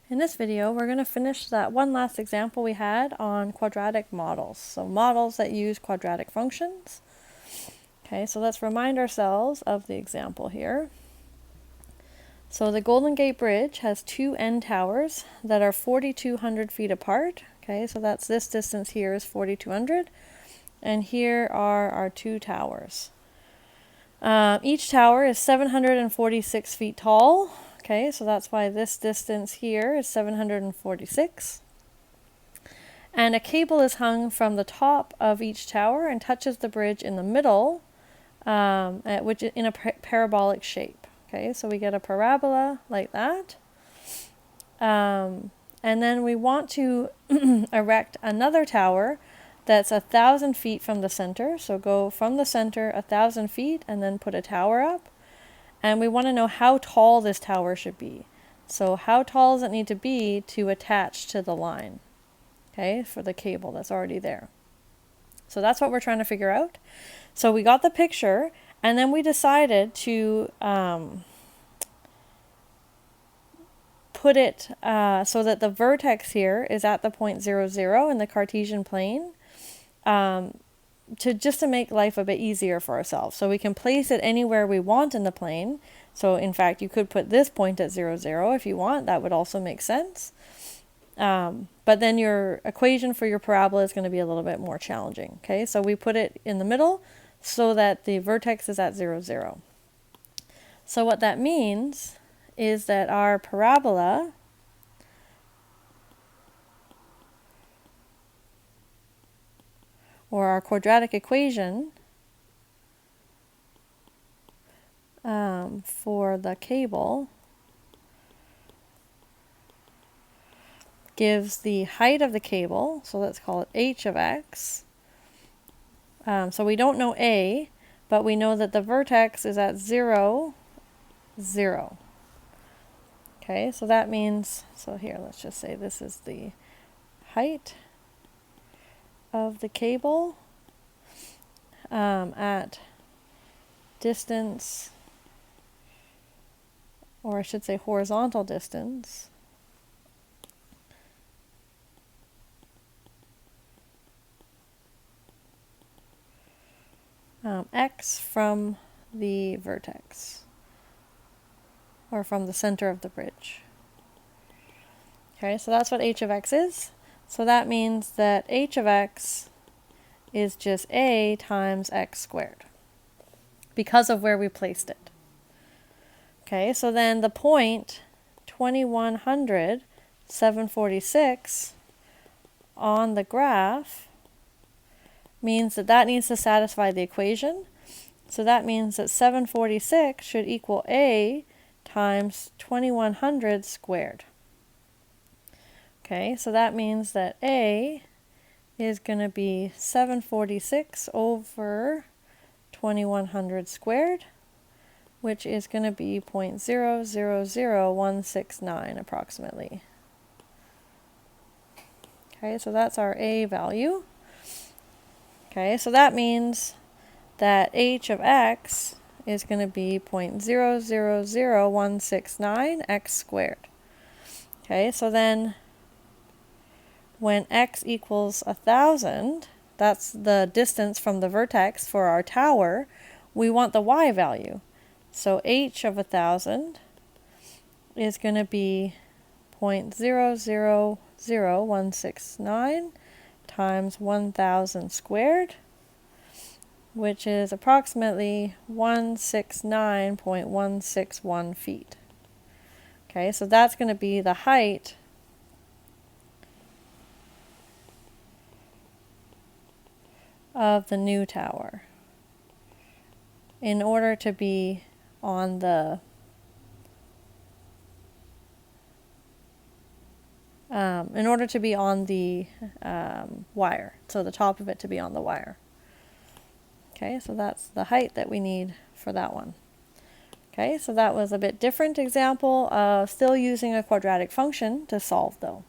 In this video, we're going to finish that one last example we had on quadratic models. So models that use quadratic functions. Okay, so let's remind ourselves of the example here. So the Golden Gate Bridge has two end towers that are 4,200 feet apart. Okay, so that's this distance here is 4,200. And here are our two towers. Each tower is 746 feet tall. Okay, so that's why this distance here is 746. And a cable is hung from the top of each tower and touches the bridge in the middle, which is in a parabolic shape. Okay, so we get a parabola like that. And then we want to erect another tower that's 1,000 feet from the center. So go from the center 1,000 feet and then put a tower up. And we want to know how tall this tower should be. So how tall does it need to be to attach to the line? Okay, for the cable that's already there. So that's what we're trying to figure out. So we got the picture, and then we decided to put it so that the vertex here is at the point 0, 0 in the Cartesian plane, to make life a bit easier for ourselves. So we can place it anywhere we want in the plane. So in fact, you could put this point at 0, 0 if you want. That would also make sense. But then your equation for your parabola is going to be a little bit more challenging. Okay, so we put it in the middle so that the vertex is at 0, 0. So what that means is that our parabola or our quadratic equation for the cable gives the height of the cable, so let's call it h of x. So we don't know a, but we know that the vertex is at 0, 0. Okay, so that means, so here let's just say this is the height of the cable at distance, or I should say horizontal distance, x from the vertex, or from the center of the bridge. Okay, so that's what h of x is. So that means that h of x is just a times x squared because of where we placed it. Okay, so then the point 2100, 746 on the graph means that that needs to satisfy the equation. So that means that 746 should equal a times 2100 squared. Okay, so that means that a is going to be 746 over 2100 squared, which is going to be 0.000169 approximately. Okay, so that's our a value. Okay, so that means that h of x is going to be 0.000169 x squared. Okay, so then when x equals 1,000, that's the distance from the vertex for our tower, we want the y value. So h of 1,000 is going to be 0.000169 times 1,000 squared, which is approximately 169.161 feet. Okay, so that's going to be the height of the new tower in order to be on the wire, so the top of it to be on the wire. Okay, so that's the height that we need for that one. Okay, so that was a bit different example of still using a quadratic function to solve though.